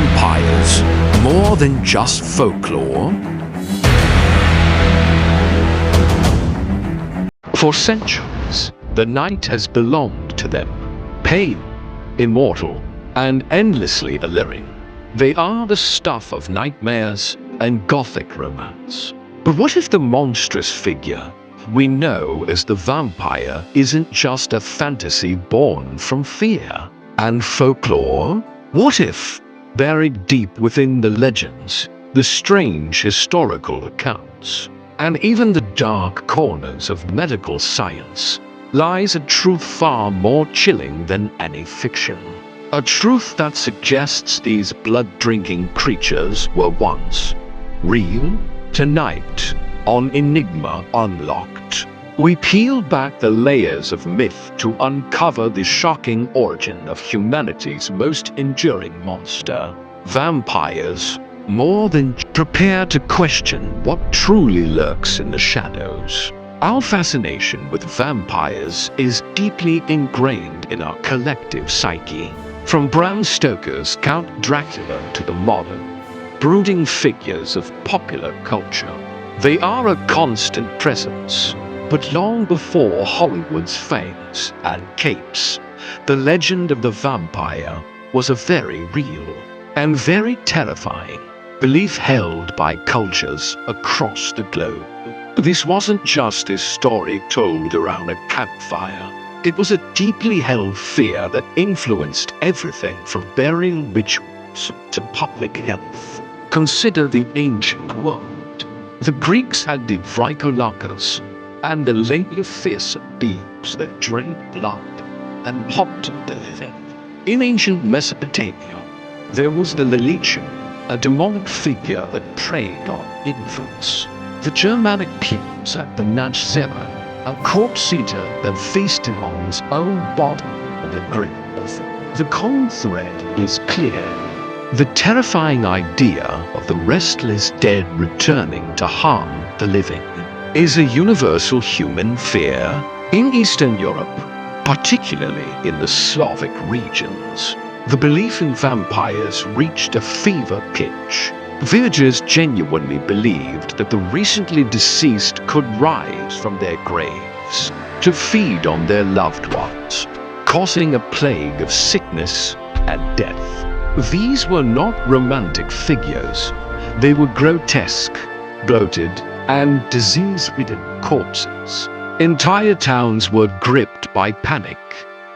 vampires more than just folklore? For centuries, the night has belonged to them. Pale, immortal, and endlessly alluring. They are the stuff of nightmares and gothic romance. But what if the monstrous figure we know as the vampire isn't just a fantasy born from fear and folklore? What if, buried deep within the legends, the strange historical accounts, and even the dark corners of medical science, lies a truth far more chilling than any fiction? A truth that suggests these blood-drinking creatures were once real? Tonight, on Enigma Unlocked, we peel back the layers of myth to uncover the shocking origin of humanity's most enduring monster, vampires. More than prepare to question what truly lurks in the shadows. Our fascination with vampires is deeply ingrained in our collective psyche. From Bram Stoker's Count Dracula to the modern, brooding figures of popular culture, they are a constant presence. But long before Hollywood's fames and capes, the legend of the vampire was a very real and very terrifying belief held by cultures across the globe. This wasn't just a story told around a campfire. It was a deeply held fear that influenced everything from burial rituals to public health. Consider the ancient world. The Greeks had the Vrykolakas, and the later fearsome beings that drained blood and haunted the living. In ancient Mesopotamia, there was the Lelichin, a demonic figure that preyed on infants. The Germanic peoples had the Nachzera, a corpse eater that feasted on his own body and the grave. The common thread is clear. The terrifying idea of the restless dead returning to harm the living is a universal human fear. In Eastern Europe, particularly in the Slavic regions, the belief in vampires reached a fever pitch. Villagers genuinely believed that the recently deceased could rise from their graves to feed on their loved ones, causing a plague of sickness and death. These were not romantic figures. They were grotesque, bloated, and disease-ridden corpses. Entire towns were gripped by panic,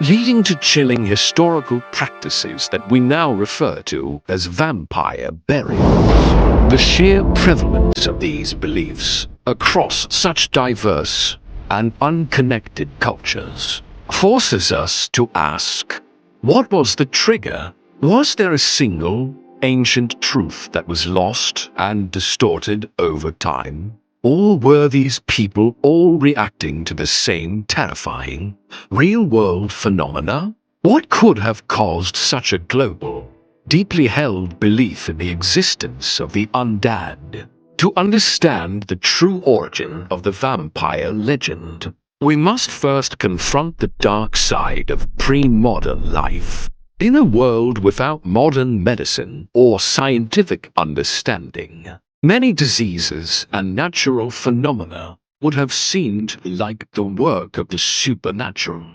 leading to chilling historical practices that we now refer to as vampire burials. The sheer prevalence of these beliefs across such diverse and unconnected cultures forces us to ask, what was the trigger? Was there a single ancient truth that was lost and distorted over time? Or were these people all reacting to the same terrifying, real-world phenomena? What could have caused such a global, deeply held belief in the existence of the undead? To understand the true origin of the vampire legend, we must first confront the dark side of pre-modern life. In a world without modern medicine or scientific understanding, many diseases and natural phenomena would have seemed like the work of the supernatural.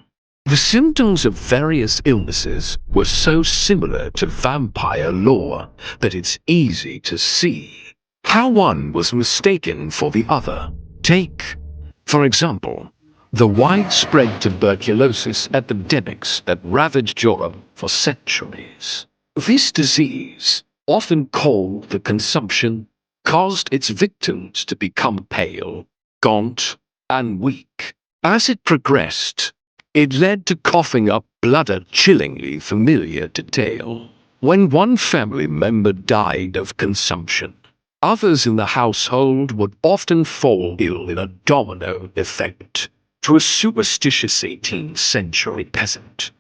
The symptoms of various illnesses were so similar to vampire lore that it's easy to see how one was mistaken for the other. Take, for example, the widespread tuberculosis epidemics that ravaged Europe for centuries. This disease, often called the consumption, caused its victims to become pale, gaunt, and weak. As it progressed, it led to coughing up blood, a chillingly familiar detail. When one family member died of consumption, others in the household would often fall ill in a domino effect. To a superstitious 18th century peasant,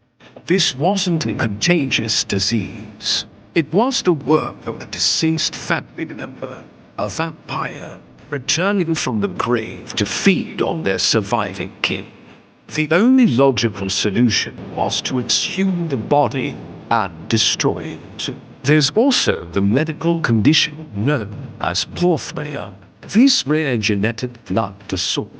this wasn't a contagious disease. It was the work of a deceased family member, a vampire, returning from the grave to feed on their surviving kin. The only logical solution was to exhume the body and destroy it. There's also the medical condition known as porphyria. This rare genetic blood disorder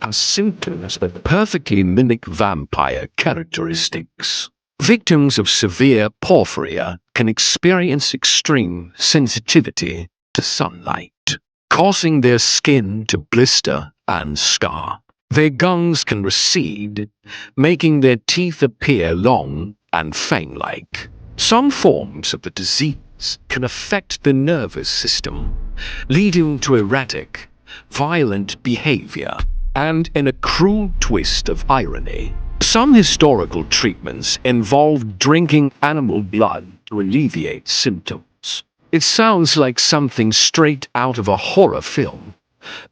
has symptoms that perfectly mimic vampire characteristics. Victims of severe porphyria can experience extreme sensitivity to sunlight, causing their skin to blister and scar. Their gums can recede, making their teeth appear long and fang-like. Some forms of the disease can affect the nervous system, leading to erratic, violent behavior. And in a cruel twist of irony, some historical treatments involve drinking animal blood to alleviate symptoms. It sounds like something straight out of a horror film,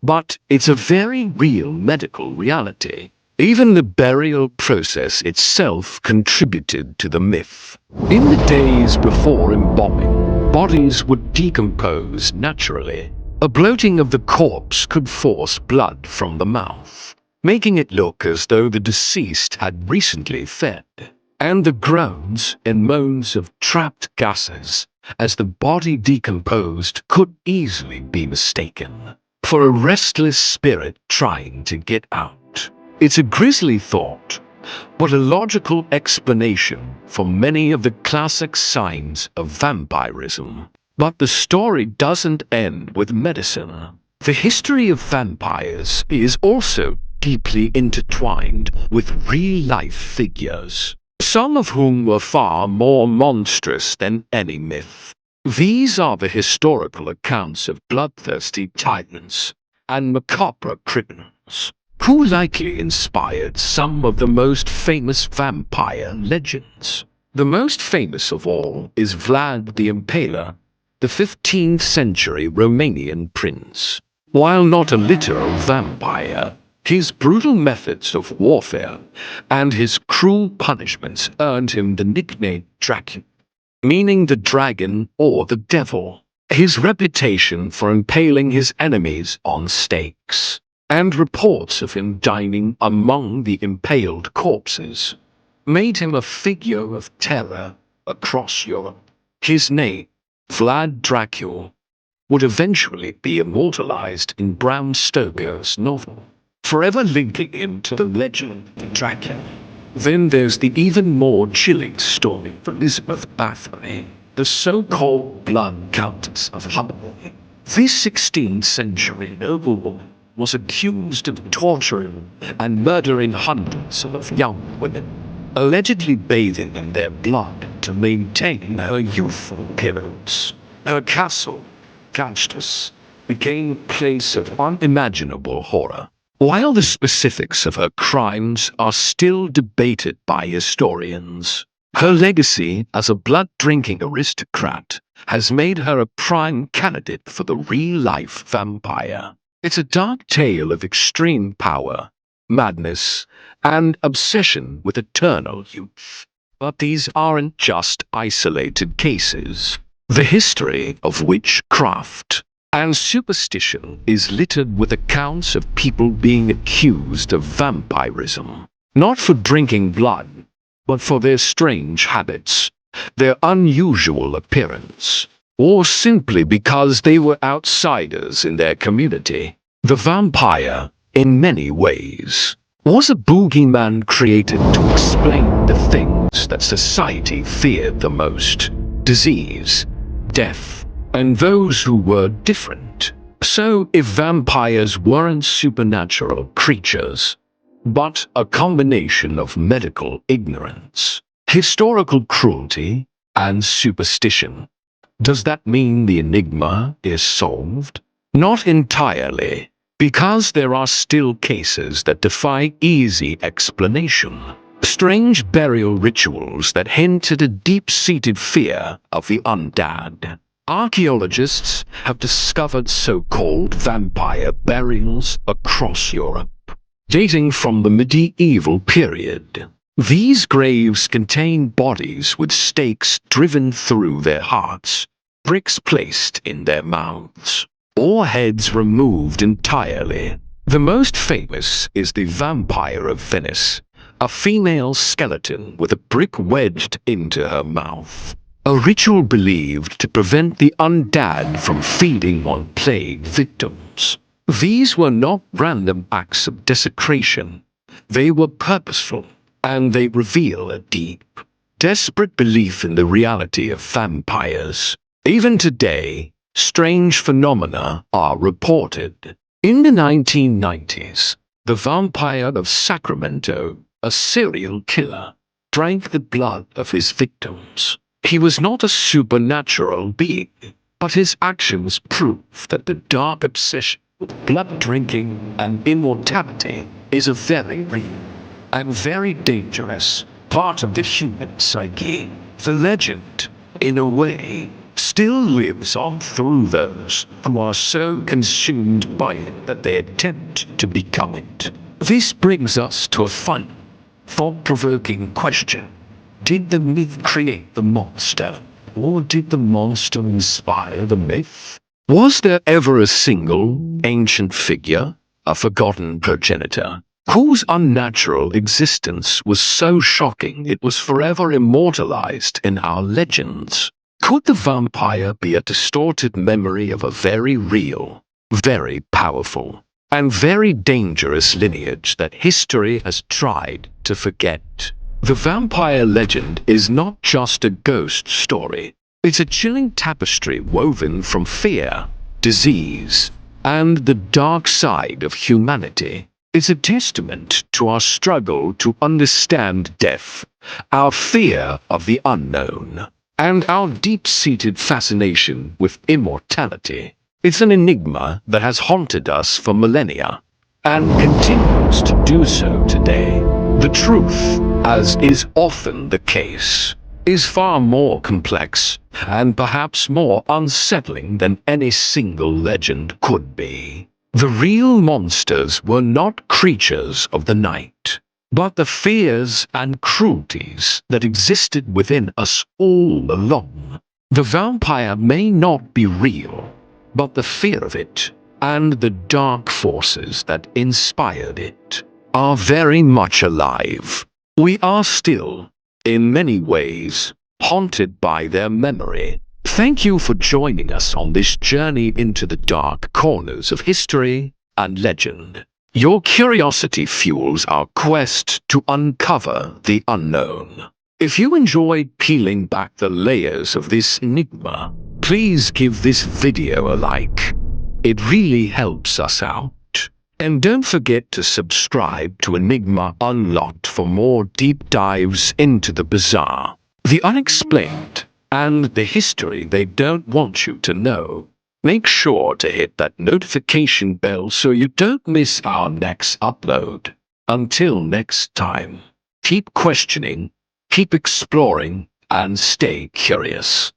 but it's a very real medical reality. Even the burial process itself contributed to the myth. In the days before embalming, bodies would decompose naturally. A bloating of the corpse could force blood from the mouth, making it look as though the deceased had recently fed. And the groans and moans of trapped gases as the body decomposed could easily be mistaken for a restless spirit trying to get out. It's a grisly thought, but a logical explanation for many of the classic signs of vampirism. But the story doesn't end with medicine. The history of vampires is also deeply intertwined with real-life figures, some of whom were far more monstrous than any myth. These are the historical accounts of bloodthirsty titans and macabre criminals, who likely inspired some of the most famous vampire legends. The most famous of all is Vlad the Impaler, the 15th century Romanian prince. While not a literal vampire, his brutal methods of warfare and his cruel punishments earned him the nickname Dracula, meaning the dragon or the devil. His reputation for impaling his enemies on stakes, and reports of him dining among the impaled corpses, made him a figure of terror across Europe. His name, Vlad Dracula, would eventually be immortalized in Bram Stoker's novel, forever linking him to the legend of Dracula. Then there's the even more chilling story of Elizabeth Bathory, the so-called Blood Countess of Humboldt. This 16th century noblewoman was accused of torturing and murdering hundreds of young women, allegedly bathing in their blood to maintain her youthful appearance. Her castle, Countess, became a place of unimaginable horror. While the specifics of her crimes are still debated by historians, her legacy as a blood-drinking aristocrat has made her a prime candidate for the real-life vampire. It's a dark tale of extreme power, madness, and obsession with eternal youth. But these aren't just isolated cases. The history of witchcraft and superstition is littered with accounts of people being accused of vampirism, not for drinking blood, but for their strange habits, their unusual appearance, or simply because they were outsiders in their community. The vampire, in many ways, was a boogeyman created to explain the things that society feared the most: disease, death, and those who were different. So if vampires weren't supernatural creatures, but a combination of medical ignorance, historical cruelty, and superstition, does that mean the enigma is solved? Not entirely, because there are still cases that defy easy explanation. Strange burial rituals that hint at a deep-seated fear of the undead. Archaeologists have discovered so-called vampire burials across Europe, dating from the medieval period. These graves contain bodies with stakes driven through their hearts, bricks placed in their mouths, or heads removed entirely. The most famous is the Vampire of Venice, a female skeleton with a brick wedged into her mouth. a ritual believed to prevent the undead from feeding on plague victims. These were not random acts of desecration. They were purposeful, and they reveal a deep, desperate belief in the reality of vampires. Even today, strange phenomena are reported. In the 1990s, the vampire of Sacramento, a serial killer, drank the blood of his victims. He was not a supernatural being, but his actions prove that the dark obsession with blood drinking and immortality is a very real and very dangerous part of the human psyche. The legend, in a way, still lives on through those who are so consumed by it that they attempt to become it. This brings us to a fun, thought-provoking question. Did the myth create the monster, or did the monster inspire the myth? Was there ever a single, ancient figure, a forgotten progenitor, whose unnatural existence was so shocking it was forever immortalized in our legends? Could the vampire be a distorted memory of a very real, very powerful, and very dangerous lineage that history has tried to forget? The vampire legend is not just a ghost story. It's a chilling tapestry woven from fear, disease, and the dark side of humanity. It's a testament to our struggle to understand death, our fear of the unknown, and our deep-seated fascination with immortality. It's an enigma that has haunted us for millennia, and continues to do so today. The truth, as is often the case, is far more complex, and perhaps more unsettling than any single legend could be. The real monsters were not creatures of the night, but the fears and cruelties that existed within us all along. The vampire may not be real, but the fear of it, and the dark forces that inspired it, are very much alive. We are still, in many ways, haunted by their memory. Thank you for joining us on this journey into the dark corners of history and legend. Your curiosity fuels our quest to uncover the unknown. If you enjoyed peeling back the layers of this enigma, please give this video a like. It really helps us out. And don't forget to subscribe to Enigma Unlocked for more deep dives into the bizarre, the unexplained, and the history they don't want you to know. Make sure to hit that notification bell so you don't miss our next upload. Until next time, keep questioning, keep exploring, and stay curious.